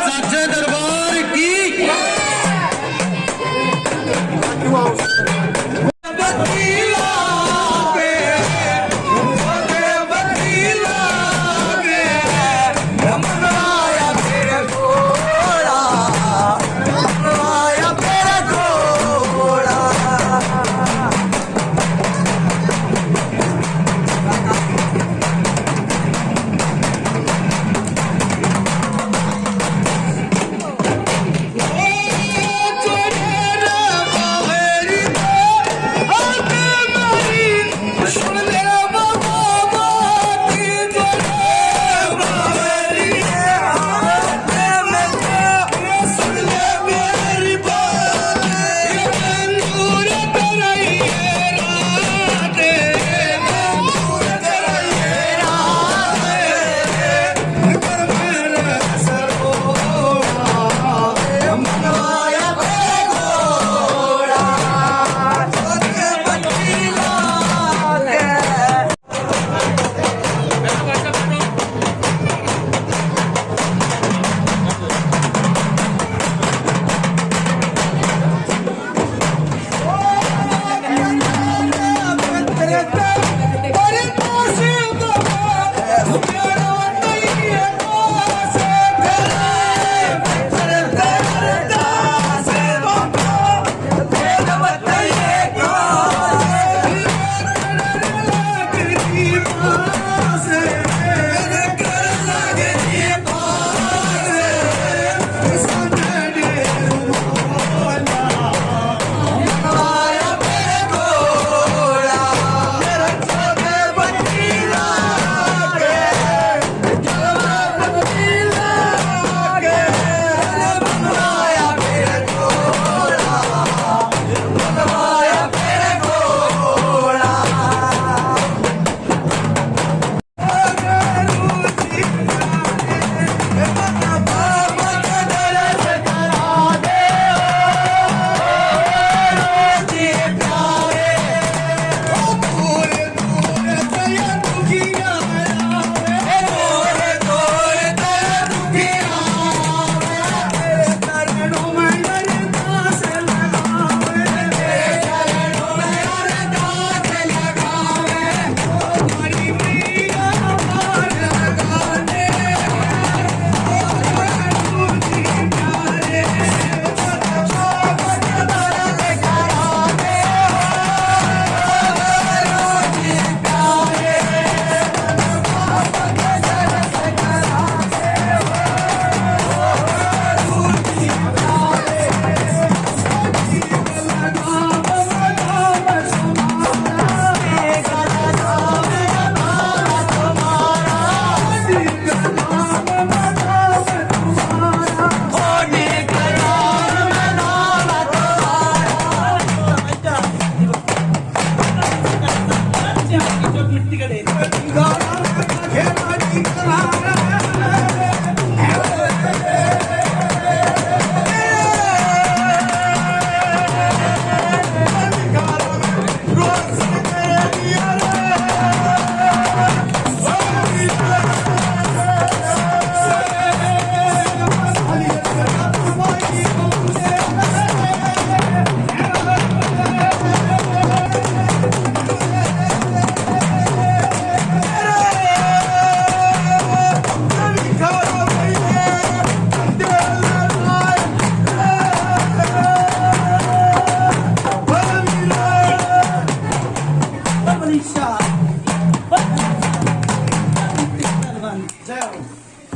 सच्चे दरबार की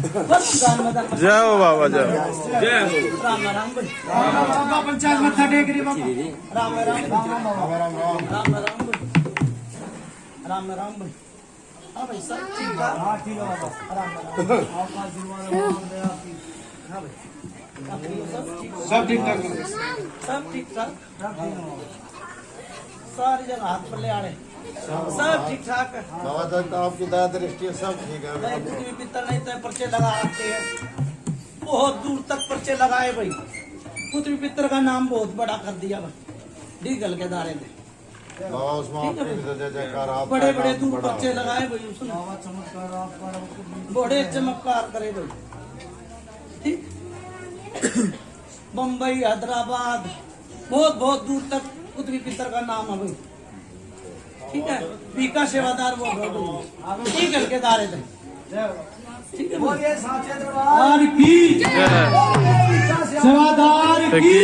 जय हो बाबा जय जय हो राम राम बाबा पंचायत मत्था टेक रे बाबा राम राम राम राम राम राम हां भाई सब ठीक है हां ठीक है बाबा राम राम आपका आशीर्वाद दया आपकी हां भाई सब ठीक ठाक सब ठीक ठाक सारी जगह हाथ पर ले आने सब ठीक ठाक है बाबा तक तो आपकी दया दृष्टि सब ठीक है पृथ्वी पितर नहीं तो पर्चे लगा रखते हैं बहुत दूर तक पर्चे लगाए भाई पृथ्वी पितर का नाम बहुत बड़ा कर दिया भाई डीगल के दारे में बाबा उसमें आपकी जय जयकार आप बड़े बड़े दूर पर्चे लगाए भाई उसने बड़े चमत्कार करे भाई ठीक बम्बई, हैदराबाद, बहुत बहुत दूर तक कुतुबी पितर का नाम है भाई। ठीक है, पीका सेवादार वो ठीक है के दारे थे। ठीक है, बोलिए साचे दरबार की सेवादार की।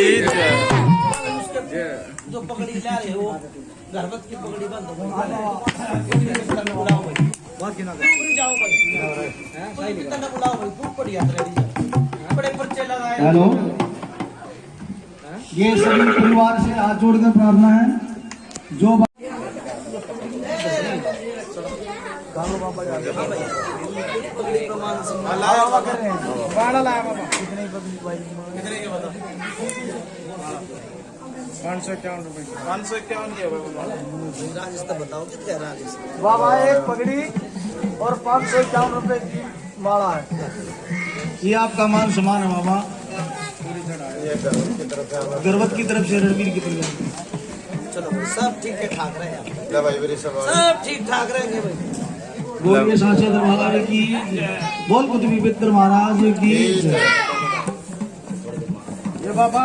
जो पगड़ी ला रहे हो गर्भवत की पगड़ी बंद हो गई। बुलाओ भाई, जाओ भाई, कितना बुलाओ भाई, खूब बढ़िया बड़े पर्चे लगाए। हेलो, ये सभी परिवार से हाथ जोड़कर प्रार्थना है जो पगड़ी प्रमाण से बाड़ा लाया बाबा कितने के बताओ? 551 रुपए 551 के राजेश तो बताओ कितने राजेश? बाबा एक पगड़ी और 551 रुपए की माला है। ये आपका मान सम्मान है बाबा, गर्वत की तरफ से, रणवीर की तरफ से। चलो भाई, सब ठीक है ठाक रहे हैं, ले भाई मेरी सब सब ठीक ठाक रहेंगे भाई। बोलिए सांचे दरबार की, बोल कुतुबी पितर महाराज की। ये बाबा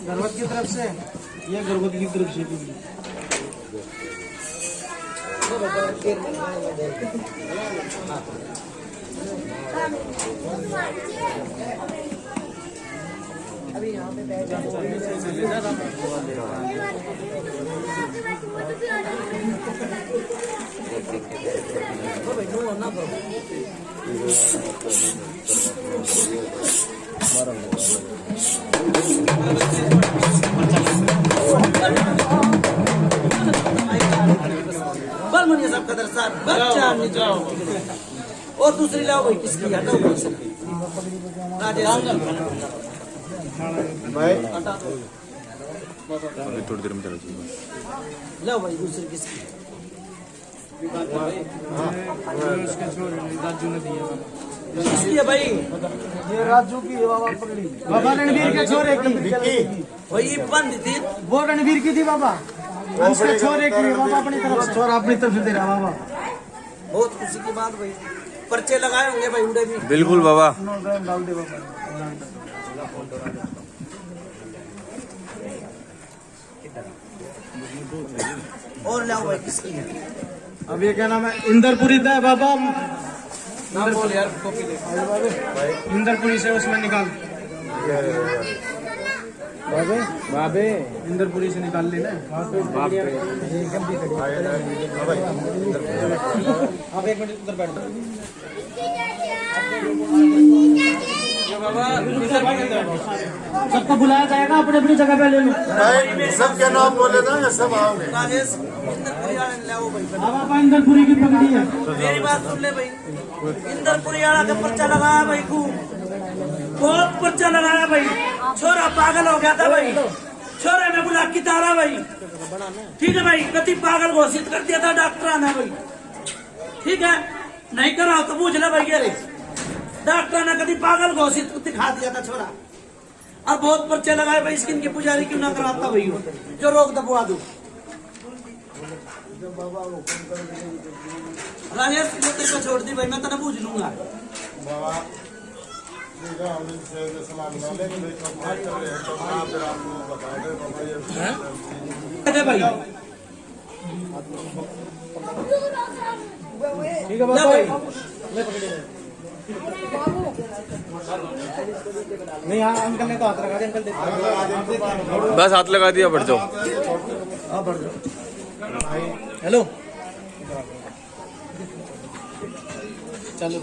गर्वत की तरफ से, ये गर्वत की तरफ से। अभी यहाँ पे बैठ जाओ। ना करो बल मनिया सब कदर साहब बच्चा जाओ। और दूसरी लाओ भाई, किसकी हटाओ राजेश भाई थोड़ी देर में चलो लो भाई, दूसरी किसकी? किसकी है भाई? ये राजू की है बाबा पगड़ी, बाबा रणवीर के छोरे की। वही बंद थी, वो रणवीर की थी बाबा, उसके छोरे की है बाबा, अपनी तरफ से। छोरा अपनी तरफ से दे रहा बाबा। बहुत खुशी की बात भाई। पर्चे लगाए होंगे भाई उड़े भी। बिल्कुल बाबा। डाल दे बाबा। और लाओ भाई, किसकी है? अब ये क्या नाम है? इंदरपुरी था बाबा, नाम बोल यार, कॉपी ले। इंदरपुरी से उसमें निकाल। बाबे बाबे इंदरपुरी से निकाल लेना। आप एक मिनट उधर बैठ जाओ। सबको बुलाया जाएगा, अपनी अपनी जगह पे ले लो। भाई सबके नाम बोले ना, ये सब आओगे। राजेश इंदरपुरी वाले लाओ भाई। अब आप इंदरपुरी की पगड़ी है। मेरी बात सुन ले भाई, इंदरपुरी वाला का पर्चा लगाया भाई, खूब बहुत पर्चा लगाया भाई। छोरा पागल हो गया था भाई, छोरे ने बुला कितारा भाई। ठीक है भाई, गति पागल घोषित कर दिया था डॉक्टर ने भाई। ठीक है, नहीं कराओ तो पूछ ले भाई, ये डॉक्टर ने कभी पागल घोषित दिखा दिया था छोरा। और बहुत पर्चे लगाए भाई, स्किन की पुजारी क्यों ना कराता भाई, जो रोग दबवा दो। राजेश को छोड़ दी भाई, मैं तेरा पूछ लूंगा। बाबा ठीक है, हम इनसे सलाम ना लेंगे, देखो बात कर रहे हैं तो आप फिर आपको बता दे बाबा ये भाई ठीक है बाबा। नहीं हाँ, अंकल ने तो हाथ रखा दिया, अंकल देते। बस हाथ लगा दिया, बढ़ जाओ। आप बढ़ जाओ। हेलो, चलो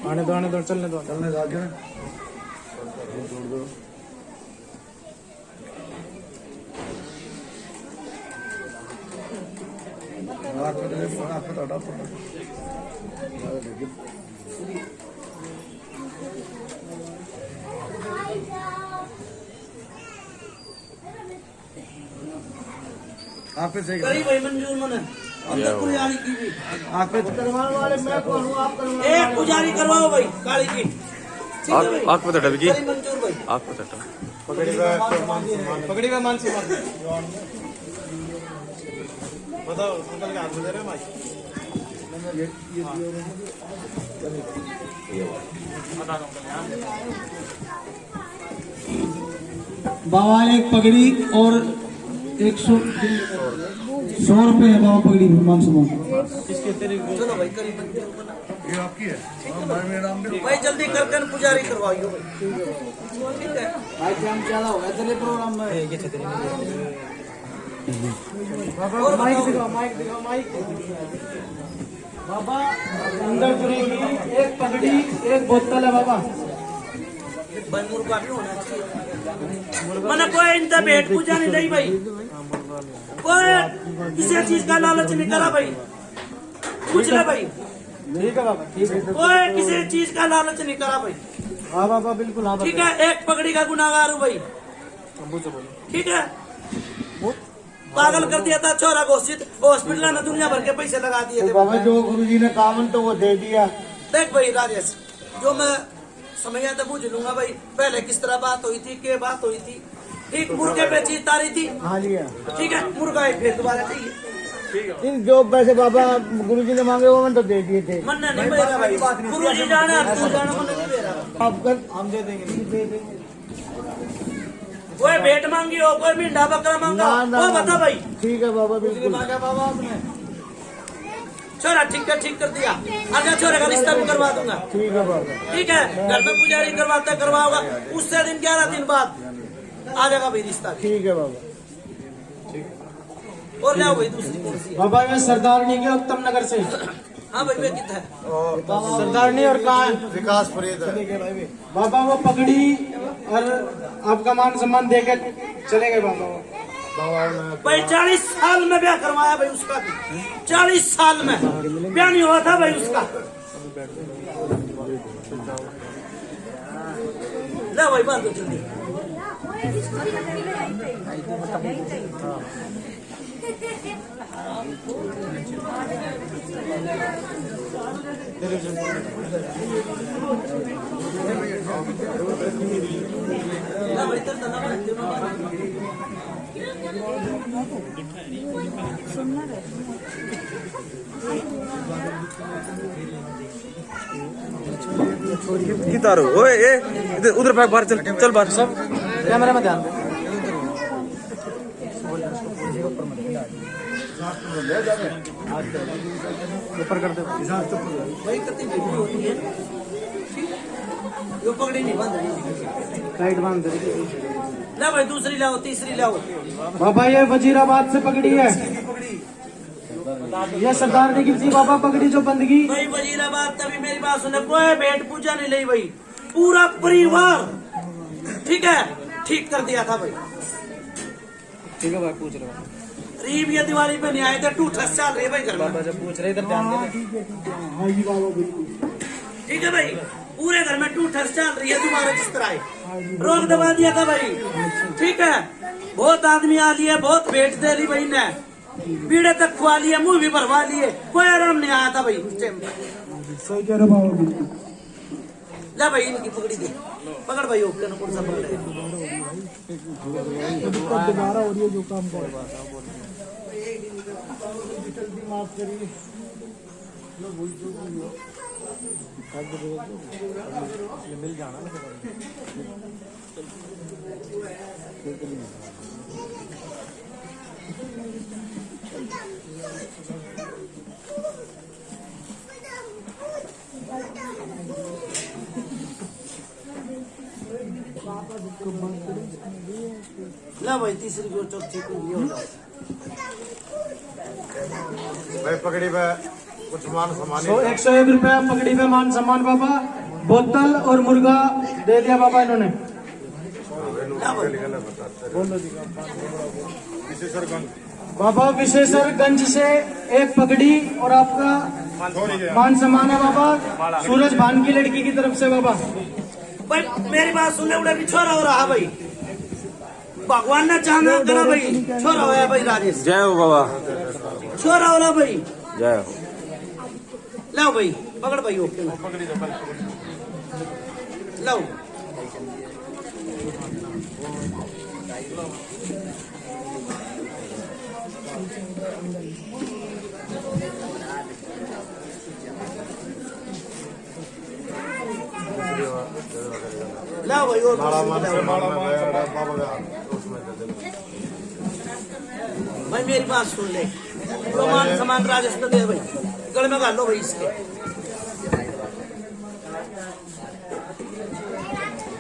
आने दो चलने दो आगे। आप पे सही करी भाई मंजूर मैंने अंदर पुजारी की भी। आप पे करवाने वाले मैं कौन हूँ? आप करवाने एक पुजारी करवाओ भाई काली की। ठीक है भाई, आँख पे तो डबकी, करी मंजूर भाई। आँख पे तो पकड़ी का मान सम्मान बताओ अंकल के हाथ में दे रहे माइक बाबा एक पगड़ी और 100 रुपए है बाबा पगड़ी मान सम्मान। चलो भाई करीब ये आपकी है भाई जल्दी कर पुजारी करवाइयो ठीक है भाई टाइम ज्यादा हो गया चलिए प्रोग्राम में। और माइक बताओ। दिखाओ माइक बाबा इंद्रपुरी की एक पगड़ी एक बोतल है बाबा। भाई मुर्गा भी होना चाहिए मैंने कोई इनका भेंट पूजा नहीं भाई कोई किसी चीज का लालच नहीं करा भाई पूछ ले भाई ठीक है बाबा ठीक है कोई किसी चीज का लालच नहीं करा भाई हाँ बाबा बिल्कुल हाँ ठीक है एक पगड़ी का गुनाहगार हूँ भाई ठीक है पागल कर दिया था छोरा घोषित हॉस्पिटल में दुनिया भर के पैसे लगा दिए थे बाबा जो गुरुजी ने काम तो वो दे दिया। देख भाई राजेश जो मैं समय तो पूछ लूंगा भाई पहले किस तरह बात हुई थी क्या बात हुई थी ठीक मुर्गे पे चीज तारी थी हाँ जी ठीक है मुर्गा ही फिर दोबारा चाहिए जो पैसे बाबा गुरुजी ने मांगे वो मैंने तो दे दिए थे। मन नहीं मेरा भाई गुरु जी जाना तू जाना मन नहीं मेरा आप कर हम दे देंगे कोई भेंट मांगी हो कोई मींढा बकरा मांगा हो, वो बता भाई ठीक है बाबा बिल्कुल मांगा बाबा आपने छोरा ठीक कर दिया आजा छोरे का रिश्ता भी करवा दूंगा ठीक है बाबा ठीक है घर में पुजारी करवाओगा उससे दिन 11 दिन बाद आ जाएगा भाई रिश्ता भी। ठीक है बाबा और ले आओ भाई दूसरी कुर्सी बाबा मैं सरदारनी के उत्तम नगर से। हाँ भाई वे कितना है सरदारनी और कहाँ है विकास फरीद बाबा वो पगड़ी और आपका मान सम्मान देकर चले गए बाबा भाई 40 साल में ब्याह करवाया भाई उसका भी 40 साल में ब्याह नहीं हुआ था भाई उसका ले भाई बात जल्दी ले भाई तर तना कितारो ओए ए इधर उधर भाग बाहर चल बाहर सब कैमरा में ध्यान दे। ऊपर कर दे भाई कितनी वीडियो होती है ये पगड़ी नहीं बंद रही टाइट बांध दे। ले भाई दूसरी लाओ तीसरी लाओ बाबा ये वजीराबाद से पगड़ी है ये सरदारनी की थी बाबा पगड़ी जो बंदगी। भाई वजीराबाद तभी मेरी बात सुने कोई भेंट पूजा नहीं ली भाई पूरा परिवार ठीक है ठीक कर दिया था भाई ठीक है भाई पूछ रहे रीब ये दिवाली पे नहीं आए थे 2 चल रहे भाई घर में जब पूछ रहे इधर ध्यान दे। ठीक है भाई पूरे घर में 2 चल रही है तुम्हारे जिस तरह रोक दबा दिया था भाई ठीक है बहुत आदमी आ लिए बहुत भेंट दे ली भाई ने बीड़े तक खुआ लिए मुंह भी भरवा लिए कोई आराम नहीं आया था भाई उस टाइम सही कह रहे बाबा बिल्कुल। ले भाई इनकी पकड़ी दे पकड़ भाई ओके ना कौन सा पकड़ दोबारा हो रही है जो काम कर माफ करिए मिल जाना ला भाई तीसरी को चौथी को ये होगा भाई पकड़ी पे कुछ मान सम्मान 101 रुपया पगड़ी पे मान सम्मान बाबा। बोतल और मुर्गा दे दिया बाबा इन्होंने। बाबा विशेषरगंज से एक पगड़ी और आपका मान सम्मान है बाबा सूरज भान की लड़की की तरफ से बाबा। भाई मेरी बात सुनने उड़े भी छोरा हो रहा भाई भगवान ने चाहना करा भाई छोरा होया भाई राजेश जय हो बाबा छोरा हो रहा भाई जय हो लाओ भाई पकड़ भाई ओके लाओ लाओ भाई और बाड़ा मन से बाड़ा में बाबा का उसमें दे दे। भाई मेरी बात सुन ले, तो मान सम्मान राजेश को दे भाई, गले में गाल लो भाई इसके।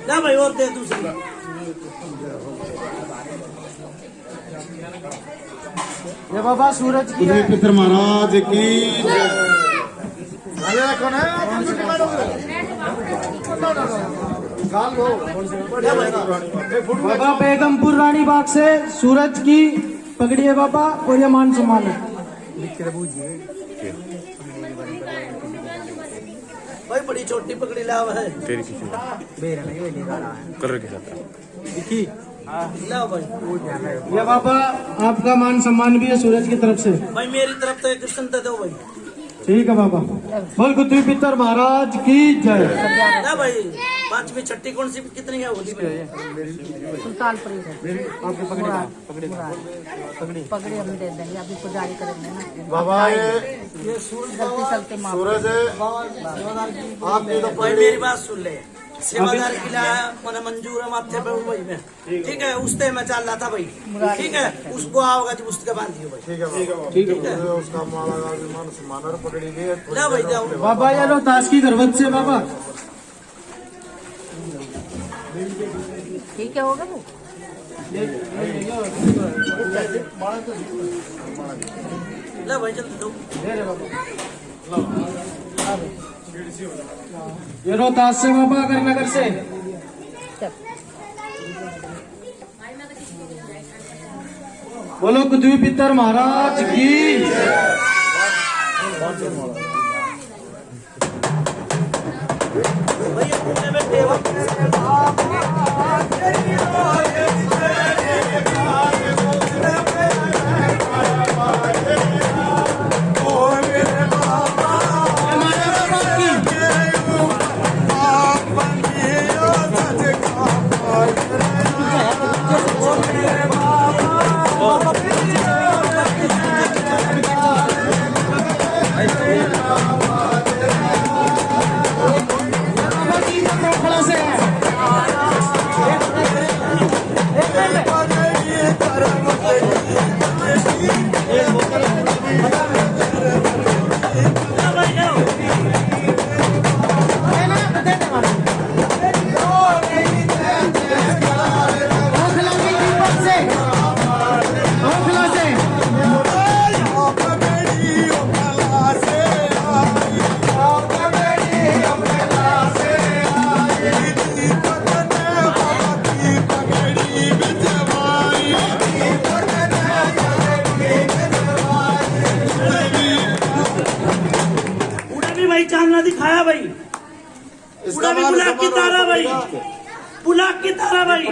ना भाई और दे दूसरी। ये बाबा सूरज की है। पितर महाराज की अरे कौन है बाबा बेगमपुर रानी बाग से सूरज की पगड़ी है बाबा, और ये मान सम्मान है। भाई बड़ी छोटी पकड़ी लाव है। तेरी किसी कलर के साथ लाओ भाई। ये बाबा आपका मान सम्मान भी है सूरज की तरफ से। भाई मेरी तरफ तो एक कृष्ण दे दो भाई। ठीक है बाबा। बोल कुतुब पितर महाराज की जय। ना भाई पांचवी छठी कौन सी कितनी है होली में? सुल्तानपुरी है। पगड़ी हम दे देंगे, अभी पुजारी करेंगे ना। बाबा ये जल्दी चलते माँ सूरज है आपकी तो भाई मेरी बात सुन ले, सेवादार किला मैंने मंजूर है माथे पे भाई में, ठीक है उससे मैं चल रहा था भाई, ठीक है उसको आओगा जब उसके बांधियो भाई। ठीक है उसका माला का विमान समानर पकड़ी भी है। ना भाई जाओ बाबा ये लो ताश की गर्वत से बाबा। ठीक है, होगा वो। ना भाई जल्दी दो। ये लो ताश से बाबा करनगर से। बोलो कुतुब पितर महाराज की जय। भाई ये पूरे में टेबल चांदना दिखाया भाई, पूरा भी बुलाक की तारा भाई, बुलाक की तारा भाई।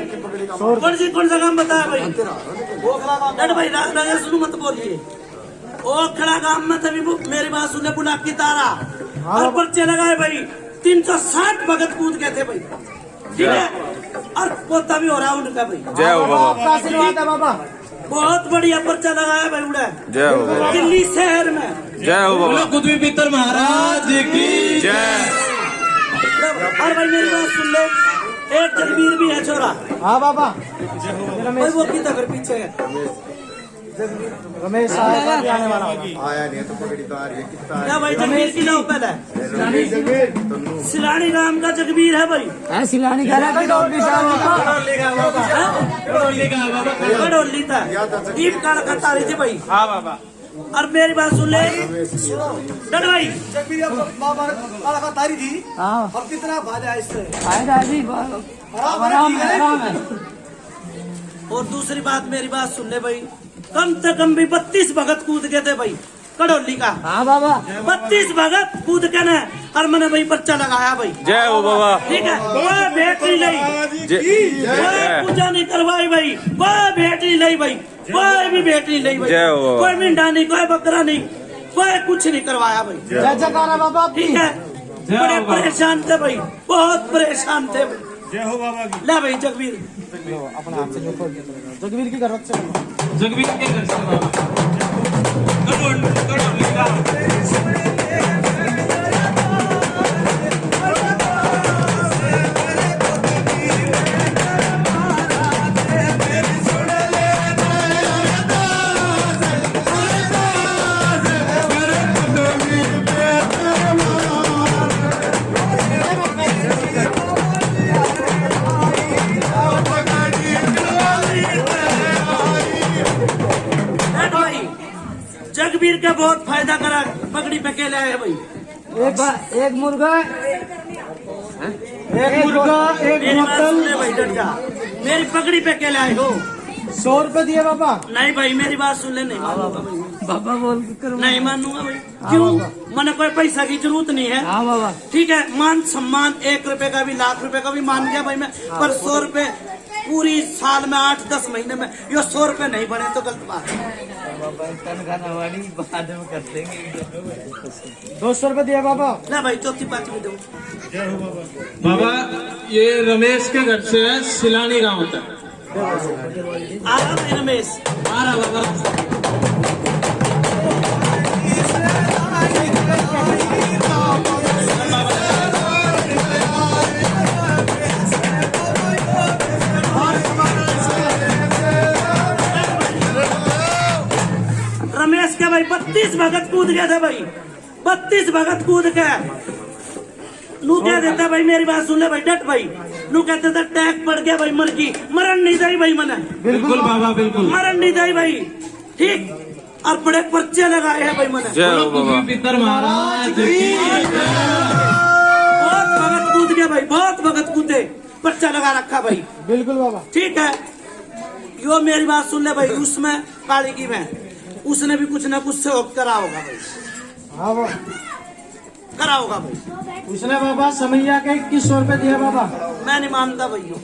कौन सा काम बताया भाई? डट भाई राजा सुनो मत बोलिए। ओखला गांव में तभी मेरी बात सुने, बुलाक की तारा और पर्चे लगाए भाई। 360 भगत कूद गए थे भाई, ठीक है, और पोता भी हो रहा उनका भाई। जय हो बाबा। आपका आशीर्वाद है बाबा। बहुत बढ़िया पर्चा लगाया भाई उड़ा जय हो बाबा। दिल्ली शहर में। जय हो बाबा। कुतुब पितर महाराज की जय। और भाई मेरी बात सुन ले, एक जगबीर भी है छोरा हाँ बाबा। भाई, वो कितना घर पीछे है। रमेश साहब का भी आने वाला होगा। आया नहीं तो पकड़ी तो आ रही है कितना क्या भाई जगबीर की नाव पहले है सिलानी नाम का जगबीर है भाई। सिलानी कह रहा बड़ोली था दीप काल करता रही थी भाई। हाँ बाबा। और मेरी बात सुन ले डर भाई, तारी थी अब कितना फायदा इससे। और दूसरी बात मेरी बात सुन ले भाई, कम से कम भी 32 भगत कूद गए थे भाई कड़ोली का। हाँ बाबा 32 भगत कूद के ना, और मैंने भाई पर्चा लगाया भाई। जय हो बाबा। ठीक है, कोई भेंट नहीं ली, कोई पूजा नहीं करवाई भाई, कोई भेंट नहीं ली भाई, कोई भी भेंट नहीं ली भाई, जय हो बाबा। कोई मिंडा नहीं, कोई बकरा नहीं, कोई कुछ नहीं करवाया भाई। जय जयकार बाबा। ठीक है, बड़े परेशान थे भाई, बहुत परेशान थे भाई। जय हो बाबा की। ले भाई जगवीर अपना हाथ से जो खोल के जगवीर की जरूरत से जगवीर के घर से बाबा करोड़ लिखा जगवीर का बहुत फायदा करा पगड़ी पे के लाए भाई एक मुर्गा एक मेरी बात बोतल सुन ले भाई डट जा मेरी पगड़ी पे के लाए हो 100 रुपए दिए बाबा नहीं भाई मेरी बात सुन ले नहीं मानूंगा भाई बाबा बोल कर नहीं मानूंगा भाई क्यों मैंने कोई पैसा की जरूरत नहीं है हाँ बाबा ठीक है मान सम्मान 1 रुपए का भी लाख रुपए का भी मान गया भाई मैं पर 100 रुपए पूरी साल में 8-10 महीने में ये 100 रुपए नहीं बने तो गलत बात है बाद में कर देंगे 200 रुपए दिए बाबा ना भाई चौथी पांचवी दो बाबा ये रमेश के घर से है सिलानी गांव तक आ रहा भाई रमेश आ रहा बाबा रमेश के भाई 32 भगत कूद गया था भाई 32 भगत कूद के नू क्या देता भाई मेरी बात सुन ले भाई डट भाई नू कहते था टैग पड़ गया भाई मर की मरण नहीं जाई भाई मना बिल्कुल बाबा बिल्कुल मरण नहीं जाई भाई ठीक और बड़े पर्चे लगाए हैं भाई मना जय हो बाबा पितर महाराज की बहुत भगत कूद गया भाई बहुत भगत कूदे पर्चा लगा रखा भाई बिल्कुल बाबा ठीक है यो मेरी बात सुन ले भाई उसमें काली की में उसने भी कुछ ना कुछ से करा होगा भाई हाँ बाबा करा होगा भाई उसने बाबा समैया के 2100 रुपए दिए बाबा मैं नहीं मानता भैया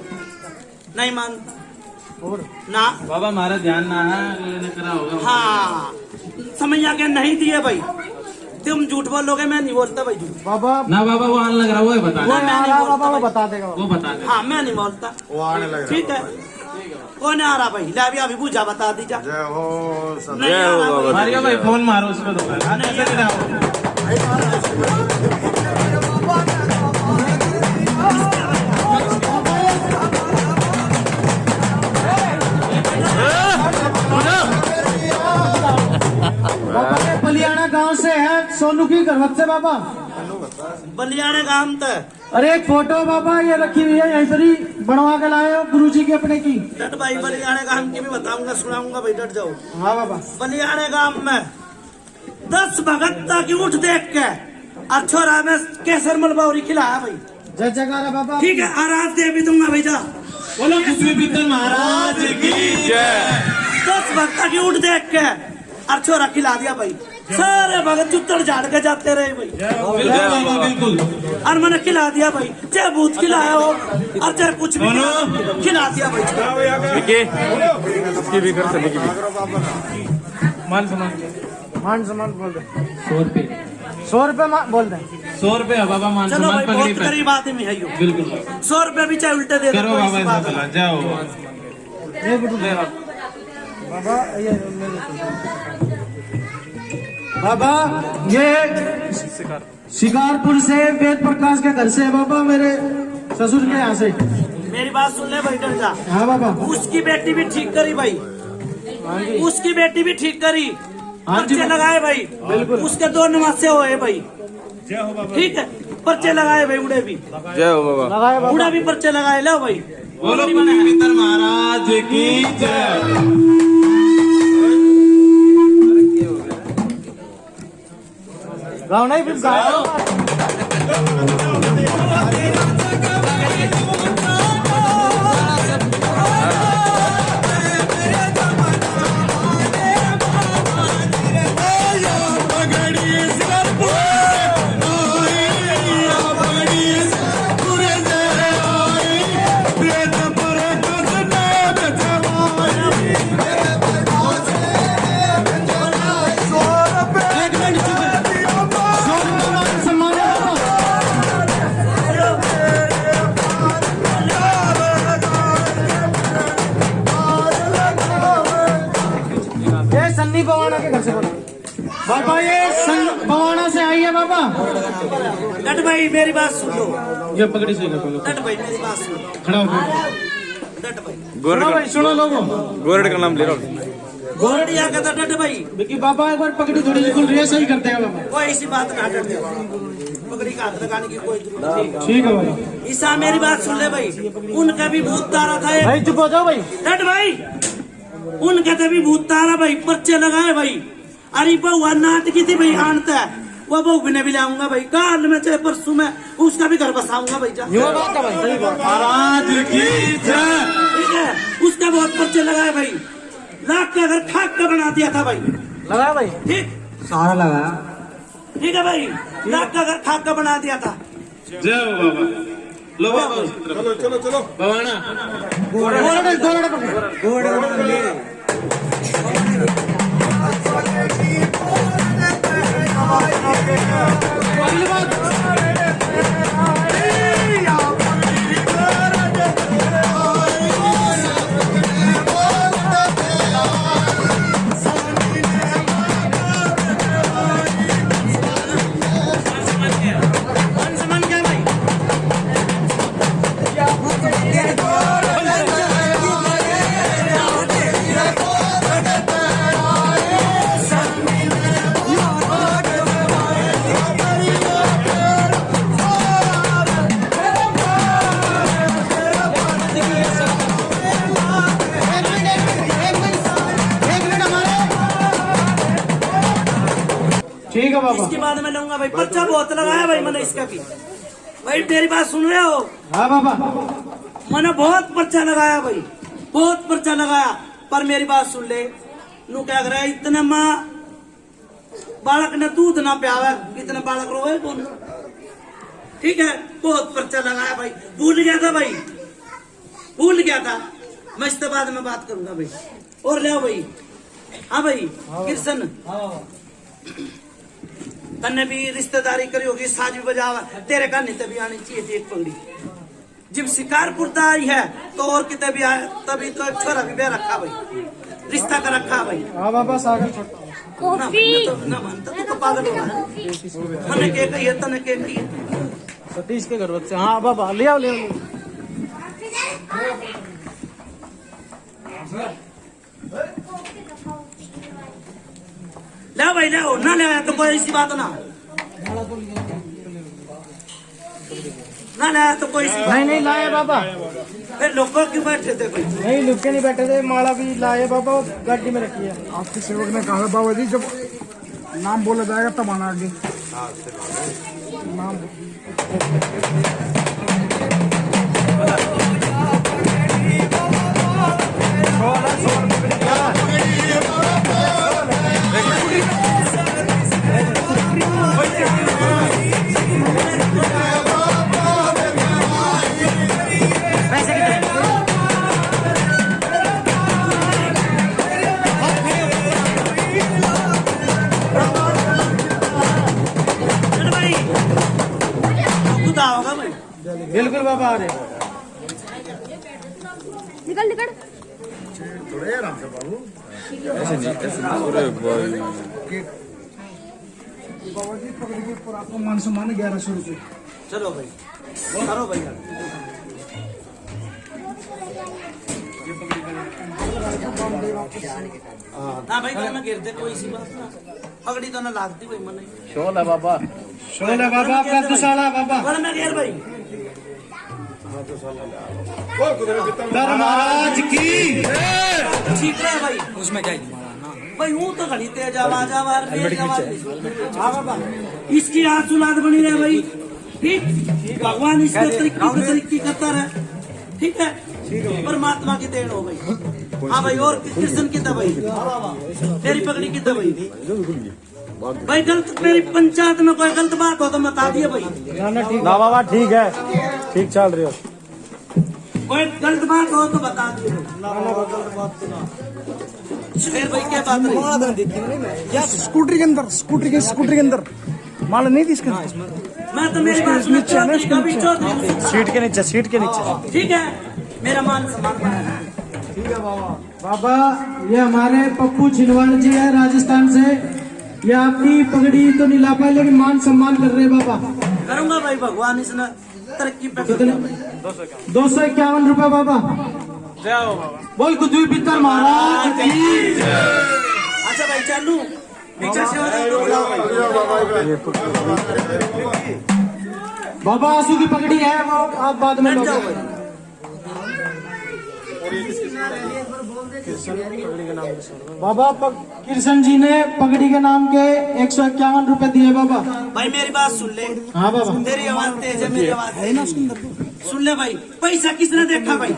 नहीं मानता और ना बाबा हमारा ध्यान ना है लेने करा होगा हाँ समैया के नहीं दिए भाई तुम झूठ बोलोगे मैं नहीं बोलता भाई झूठ बाबा ना बाबा वो आने लग रहा वो है बता वो दे आ रहा बाबा वो बता देगा वो बता दे हाँ मैं नहीं बोलता वो आने लग रहा ठीक है कौन आ रहा भाई ले अभी पूजा बता दीजा जय हो सब। नहीं आ रहा भाई। मारियो भाई फोन मारो उसको तो नहीं आ रहा बाबा ये पलियाना गांव से है सोनू की घरवत से बाबा बलियाने काम तक अरे एक फोटो बाबा ये रखी हुई है यहीं पर ही बनवा के लाए हो गुरुजी की अपने की डट भाई बलियाने काम की भी बताऊंगा सुनाऊंगा भाई डट जाओ हाँ बाबा बलियाने गांव में 10 भगत की उठ देख के और छोरा में केसर मलबावरी खिलाया भाई जय जयकार बाबा ठीक है आराध दे भी दूंगा भैया बोलो खुशी पितर महाराज की जय 10 भक्त की उठ देख के और छोरा खिला दिया भाई सारे भगत चुत्तर झाड़ के जाते रहे भाई बिल्कुल बाबा बिल्कुल और मैंने खिला दिया भाई चाहे भूत खिलाया हो और चाहे कुछ भी खिला दिया भाई विकी इसकी भी कर सकते की मान सम्मान मान सम्मान बोल दे 100 रुपए 100 रुपए बोल दे 100 रुपए है बाबा मान चलो भाई सम्मान पगड़ी बहुत पे गरीब आदमी है यो बिल्कुल 100 रुपए भी चाहे उल्टे दे दो करो कोई बाबा सी ऐसा बात चला नहीं। जाओ एक मिनट बाबा ये बाबा ये शिकारपुर से वेद प्रकाश के घर से है बाबा मेरे ससुर के यहाँ से मेरी बात सुन ले भाई डर जा हाँ बाबा उसकी बेटी भी ठीक करी भाई हाँ जी उसकी बेटी भी ठीक करी हाँ जी, पर्चे लगाए भाई बिल्कुल। उसके 2 नमाज़ें हुए भाई ठीक है पर्चे लगाए भाई उड़े भी जय हो बाबा लगाए बाबा उड़ा भी पर्चे लगाए लो भाई बोलो खुशी पितर महाराज की जय गाँव नहीं फिर गाँव सम्मान है बाबा पगड़ी बवाना के घर से बोला बाबा, ये बवाना से आई है बाबा। नट भाई मेरी बात सुन लो, ये पगड़ी सही रखो। नट भाई मेरी बात सुन लो, खड़ा हो नट भाई सुनो भाई, सुनो लोगों, गोरड का नाम ले रहा हूँ। गोरडिया का तो नट भाई कि बाबा एक बार पगड़ी थोड़ी सी खुल रही है, सही करते हैं बाबा। कोई ऐसी बात ना डरते, पगड़ी का हाथ लगाने की कोई जरूरत नहीं। ठीक है भाई। ईसा मेरी बात सुन ले भाई, उनका भी भूत तारा था एक। भाई चुप हो जाओ भाई। नट भाई उनका तो भी भूत तारा भाई, पर्चे लगाए भाई। अरे बहुआ नाटकी थी भाई, आनता है वो बहू भी नहीं लाऊंगा भाई, काल में चाहे परसों में उसका भी घर बसाऊंगा भाई। जा बात है भाई, सही बात। महाराज की जय। ठीक है, उसका बहुत पर्चे लगाए भाई, लाख का घर खाक का बना दिया था भाई। लगा भाई, ठीक सारा लगाया। ठीक है भाई, लाख का घर खाक का बना दिया था। जय हो बाबा। लो बाबा चलो चलो चलो बवाना। ठीक है बाबा। इसके बाद में लूंगा भाई, पर्चा बहुत लगाया भाई मैंने इसका भी। भाई मेरी बात सुन रहे हो, हाँ बाबा। मैंने बहुत पर्चा लगाया भाई, बहुत पर्चा लगाया। पर मेरी बात सुन ले, नू क्या कर रहा है, इतने माँ बालक ने दूध ना प्यावे, इतने बालक रोए कौन। ठीक है, बहुत पर्चा लगाया भाई, भूल गया था भाई, भूल गया था। मैं इसके बाद में बात करूंगा भाई। और ले भाई, हाँ भाई कृष्ण तन्ने भी रिश्तेदारी करी होगी, साज भी बजावा, तेरे कहने तभी आनी चाहिए थी एक पगड़ी। जब शिकारपुर आई है तो और कितने भी आए, तभी तो एक छोरा भी बे रखा भाई, रिश्ता का रखा भाई। हाँ बाबा, सागर छोटा ना मानता तो पागल हो रहा है। मैंने के कही है, तने के कही है। सतीश के घर से। हाँ बाबा, ले आओ ले आओ। ले भाई ले, ना ले आया तो कोई ऐसी बात ना ले आया तो कोई ऐसी बात नहीं नहीं लाए बाबा, फिर लोग क्यों बैठे थे भाई। नहीं लुके नहीं बैठे थे, माला भी लाए बाबा, वो गाड़ी में रखी है। आपके सेवक ने कहा बाबा जी, जब नाम बोला जाएगा तब आना आगे। नाम भाई खुदा होगा भाई। बिल्कुल बाबा, आ रहे। निकल निकल। थोड़े आराम से बाबू। बाबा जी पकड़ के ऊपर आपको मान सम्मान 1100 रुपये। चलो भाई, करो भाई। ना भाई तो ना गिरते कोई सी बात ना, पगड़ी तो ना लागती भाई मन। शोला बाबा, शोला बाबा, आपका दुसाला बाबा। बड़ में गिर भाई। महाराज की ठीक है भाई, उसमें क्या भाई, हूँ तो घड़ी तेज आवाज आवाज। हाँ बाबा, इसकी आंख सुलाद बनी रहे भाई। ठीक, भगवान इसको तरीकी करता रहे। ठीक है, परमात्मा की देन हो भाई। हाँ भाई, और कृष्ण की भाई, तेरी पगड़ी की भाई। भाई गलत, मेरी पंचायत में कोई गलत बात हो तो बता दिए भाई। ना बाबा, ठीक है, ठीक चल रहे हो। कोई गलत बात हो तो बता दिए। फिर भाई क्या बात रही? स्कूटरी के अंदर माल नहीं थी इसके। मैं तो मेरी बात सुनो, चौधरी का भी चौधरी। सीट के नीचे, सीट के नीचे। ठीक है, मेरा मान सम्मान बढ़ा। बाबा ये हमारे पप्पू छिनवाल जी है राजस्थान से। ये आपकी पगड़ी तो नहीं ला पाए लेकिन मान सम्मान कर रहे हैं बाबा। करूंगा भाई, भगवान इसने तरक्की पे कितने? 251 रुपए बाबा। जय हो बाबा। बोल कुतुब पितर महाराज की। अच्छा भाई चालू पीछे से हो बाबा आंसू की पगड़ी है वो आप बाद में जाओ लोगे। भाई। बाबा कृष्ण जी ने पगड़ी के नाम के 151 रुपए दिए बाबा। भाई मेरी बात सुन ले। हाँ बाबा। तेरी आवाज तेज है, मेरी आवाज है ना, सुन ले भाई। पैसा किसने देखा भाई?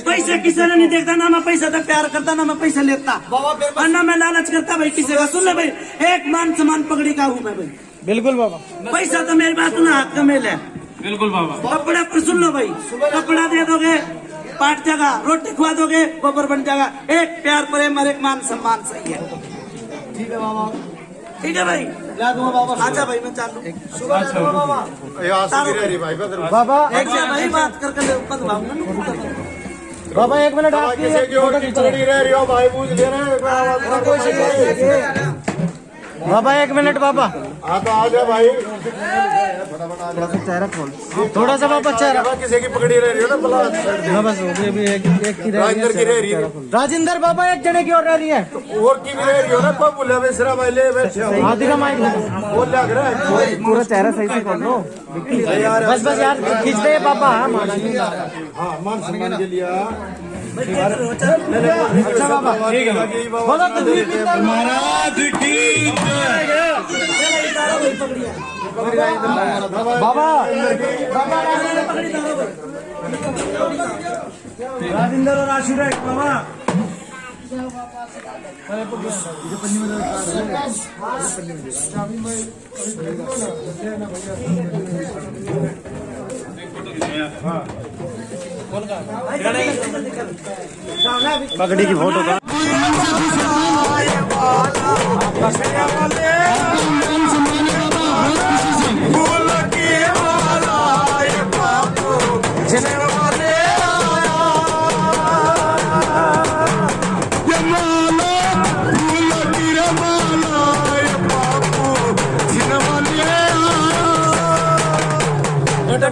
पैसा किसने नहीं देखता ना। मैं पैसा तो प्यार करता ना, मैं पैसा लेता और ना मैं लालच करता भाई किसी का। सुन ले भाई, एक मान सम्मान पगड़ी का हूँ मैं भाई। बिल्कुल बाबा। पैसा तो मेरी बात सुना, हाथ का मेल है। बिल्कुल बाबा। कपड़ा पर सुन लो भाई, कपड़ा दे दोगे पाट जाएगा, रोटी खुआ दोगे गोबर बन जाएगा। एक प्यार प्रेम और एक मान सम्मान सही है। ठीक है बाबा। ठीक है भाई, ला दूंगा बाबा। अच्छा भाई मैं चालू बाबा। ये आंसू गिरे रे भाई बदर बाबा एक से भाई बात करके ले ऊपर भागना। बाबा 1 मिनट आपकी किसी की और की पगड़ी रह रही हो भाई, पूछ ले रहे बाबा 1 मिनट बाबा। हाँ तो आ जा भाई। चेहरा खोल थोड़ा सा बाबा चेहरा। किसी की पगड़ी रह रही हो ना भला। हाँ बस हो गई, अभी एक की रह राजेंद्र की रह रही है। राजेंद्र बाबा एक जने की और रह रही है। और की भी रह रही हो ना। कोई बोला बेसरा भाई ले बैठे हो। हाथी का माइक बोल लग रहा है पूरा चेहरा सही से खोल लो। बस बस यार खींच दे बाबा। हाँ मान सम्मान के लिए अच्छा बाबा बोलो कुतुब पितर महाराज की बाबा। बाबा राजेंद्र और आशुरा बाबा। पगड़ी की फोटो का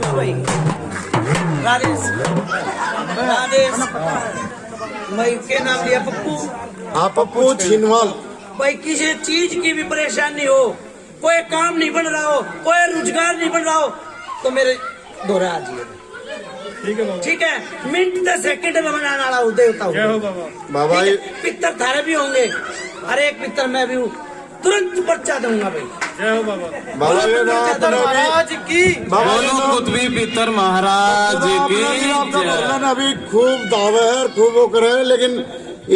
भाई राजेश राजेश भाई के नाम लिया पप्पू। हाँ पप्पू छिनवाल। भाई किसी चीज की भी परेशानी हो, कोई काम नहीं बन रहा हो, कोई रोजगार नहीं बन रहा हो तो मेरे दोहरा आ जाइए। ठीक है मिनट 10 सेकंड में बनाने वाला हूँ देवता हूँ बाबा ये पिक्चर थारे भी होंगे, हर एक पिक्चर मैं भी हूँ, तुरंत पर्चा दूंगा भाई। बाबा ये महाराज की। बाबा कुतुब पितर महाराज की ना अभी खूब दावे है, खूब वो करे, लेकिन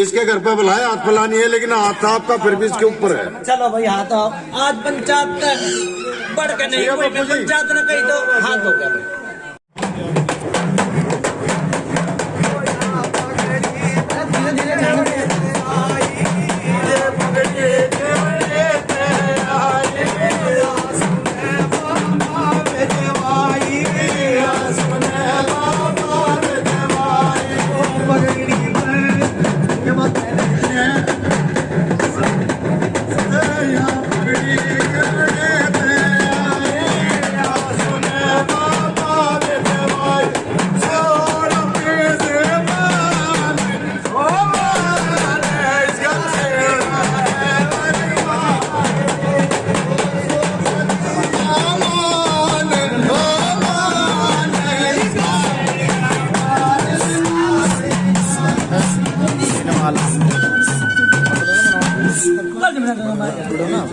इसके घर पे बुलाए हाथ फैलानी है, लेकिन हाथ आपका फिर भी इसके ऊपर है। चलो भाई हाथ आओ। आज पंचायत बढ़ के नहीं, कोई भी पंचायत न कही तो हाथ हो गया भाई।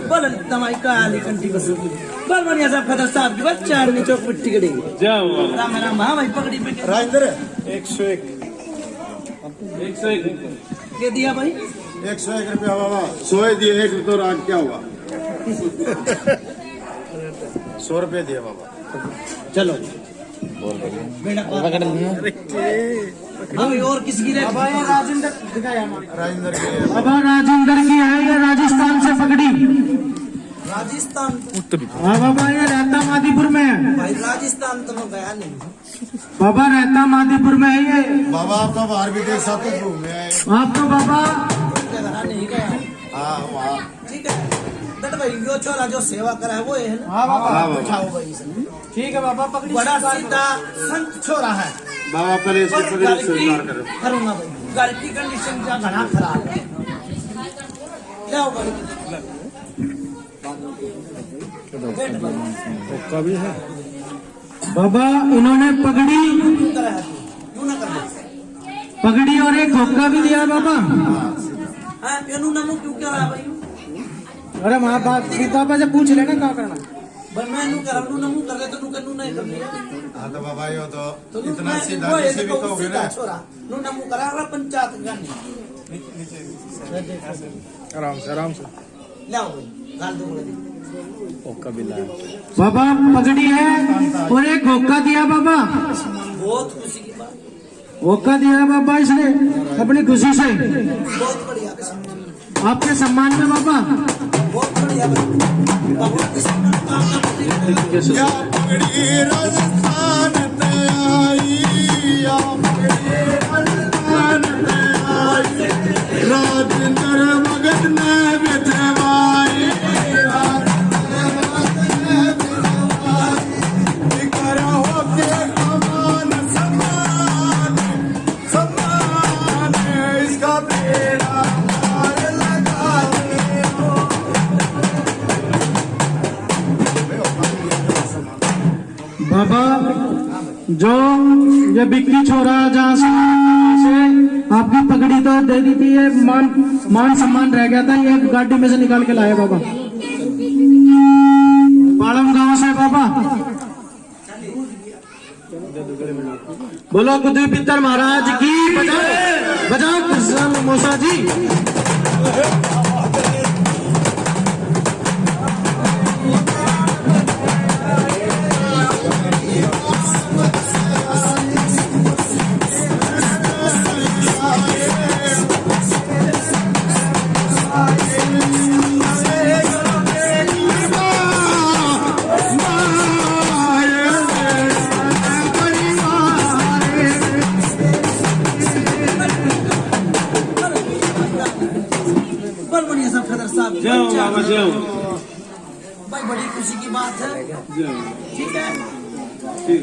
बोल दमाई का आली कंटी बस बोल बढ़िया साहब खतर साहब की बस चांदनी चौक मिट्टी कड़ी जय हो बाबा। राम राम। हाँ भाई पकड़ी पे राजेंद्र 101 के दिया भाई 101 रुपया बाबा। 100 दिए, 1 तो रात क्या हुआ 100 रुपये दिए बाबा। चलो हाँ भाई और किसी की बाबा ये राजेंद्र दिखाया हमारे। राजेंद्र के बाबा राजेंद्र की है ये राजस्थान से पगड़ी। राजस्थान हाँ बाबा, ये रहता मादीपुर में है। भाई, राजस्थान तो मैं गया नहीं। बाबा रहता मादीपुर में है ये। बाबा आप तो बाहर विदेश सब कुछ घूमने आए। आप तो बाबा जगह नहीं गया। हाँ वहाँ ठीक है डट भाई, जो छोरा जो सेवा करा है वो है ना। हाँ बाबा, उठाओ भाई इसे। ठीक है बाबा, पकड़ी। बड़ा सीधा संत छोरा है। बाबा पहले इसको पर पकड़िए, घर की स्वीकार करो। करूंगा भाई, घर की कंडीशन क्या घना खराब है। ले आओ भाई, बैठ भाई। कभी है बाबा इन्होंने पगड़ी क्यों करा है तू? क्यों ना कर दे? पगड़ी और एक धोखा भी दिया बाबा। हाँ, पेनू नमू क्यों क्या रहा भाई? अरे वहाँ बात बाबा से पूछ लेना क्या करना। भाई मैं नू करा, नू नमू कर ले तो नू कनू नहीं कर लिया। हाँ तो बाबा यो तो तो नू इतना मैं- सीधा वो है से भी तो कहोगे सीधा ना। छोरा, नू नमू करा रहा पंचायत करनी। आराम से आराम से। ले आओ भाई, गाल दो बोले। बाबा पगड़ी है और एक धोखा दिया बाबा। बहुत खुशी की बात, धोखा दिया बाबा इसने अपनी खुशी से, बहुत बढ़िया किस्म, आपके सम्मान में बाबा। बहुत बढ़िया भाई। बहुत किस्म का काम करते या पगड़ी राजस्थान ते आई, या पगड़ी राजस्थान ते आई, राजेंद्र भगत ने बिठवाई, करो के कमान समान, समान इसका बेड़ा पार लगा दे। बाबा जो ये बिक्री छोरा जहाँ से आपकी पगड़ी तो दे दी थी, ये मान सम्मान रह गया था, ये गाड़ी में से निकाल के लाए बाबा। पाड़म गांव से बाबा। बोलो कुतुब पितर महाराज की बजाओ बजाओ कृष्ण मोसा जी। बहुत बढ़िया सब खदर साहब। जाओ बाबा जाओ। भाई बड़ी खुशी की बात है। ठीक है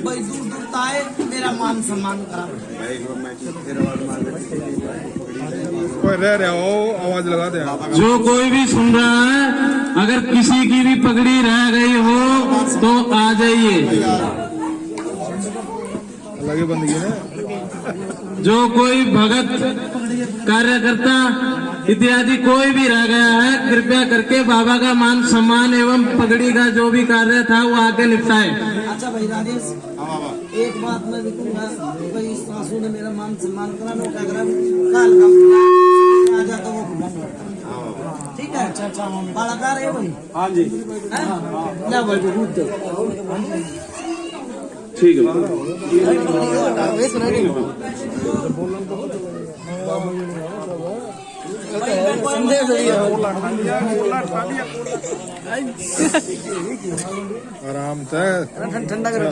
भाई, दूर दूर आए, मेरा मान सम्मान करा। कोई रह रहा हो आवाज लगा दे। जो कोई भी सुन रहा है, अगर किसी की भी पगड़ी रह गई हो तो आ जाइए। लगे बंदगी ने जो कोई भगत कार्यकर्ता इत्यादि कोई भी रह गया है, कृपया करके बाबा का मान सम्मान एवं पगड़ी का जो भी कार्य था वो आके निपटाए। अच्छा भाई राजेश, एक बात मैं लिखूंगा भाई, सासू ने मेरा मान सम्मान करा, नो क्या करा, काल का आ जाता वो घुमाऊंगा। ठीक है, बालाकार है भाई। हाँ जी ले भाई दूध दो। ठीक है। आराम से ठंडा करो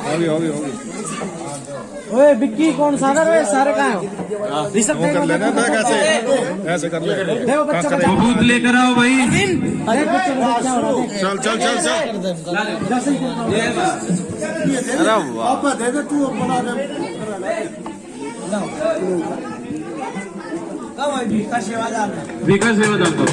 होगी होगी होगी। ओए बिक्की कौन सारा रे, सारे कहाँ हो? ऋषभ कर लेना ना, कैसे ऐसे कर ले। देखो बच्चा बच्चा। दूध लेकर आओ भाई। अरे बच्चे को क्या हो रहा है? चल चल चल चल। अरे वाह आप दे दे तू बना दे। भाई का सेवादार है। विकास सेवादार को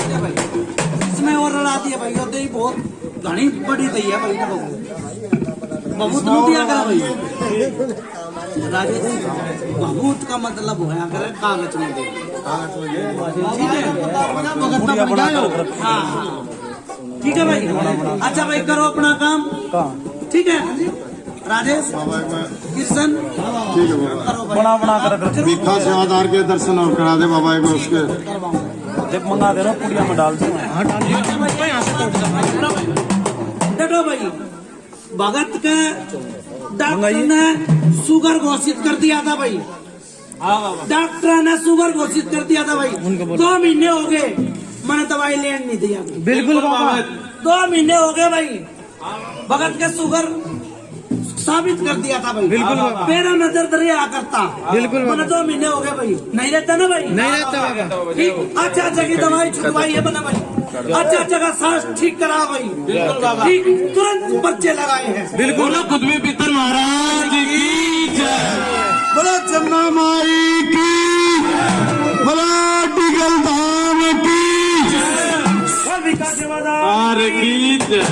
इसमें और लड़ाती है भाई, होते ही बहुत घनी बड़ी दी है भाई ना बहुत नूतिया करा भाई। राजेश बहुत का मतलब होया करे कागज में दे ठीक है हाँ ठीक है भाई अच्छा भाई करो अपना काम ठीक है राजेश किशन ठीक है बाबा करो भाई बना कर मीठा सेवादार के दर्शन और करा दे बाबा को उसके जब मंगा दे रहा पुड़िया में डाल दूँ देखो भाई भगत के डॉक्टर ने शुगर घोषित कर दिया था भाई डॉक्टर ने शुगर घोषित कर दिया था भाई 2 महीने हो गए मैंने दवाई लेने नहीं दिया बिल्कुल बाबा 2 महीने हो गए भाई भगत के शुगर साबित कर दिया था भाई बिल्कुल बाबा। मेरा नजर दरिया करता बिल्कुल बाबा। मैंने 2 महीने हो गए भाई नहीं रहता ना भाई नहीं रहता बाबा ठीक अच्छा अच्छा की दवाई छुड़वाई है बना भाई अच्छा का सांस ठीक करा भाई ठीक तुरंत पर्चे लगाए हैं बिल्कुल खुद भी पितर महाराज की जय बोला चन्ना माई की बोला टिकल धाम की और की जय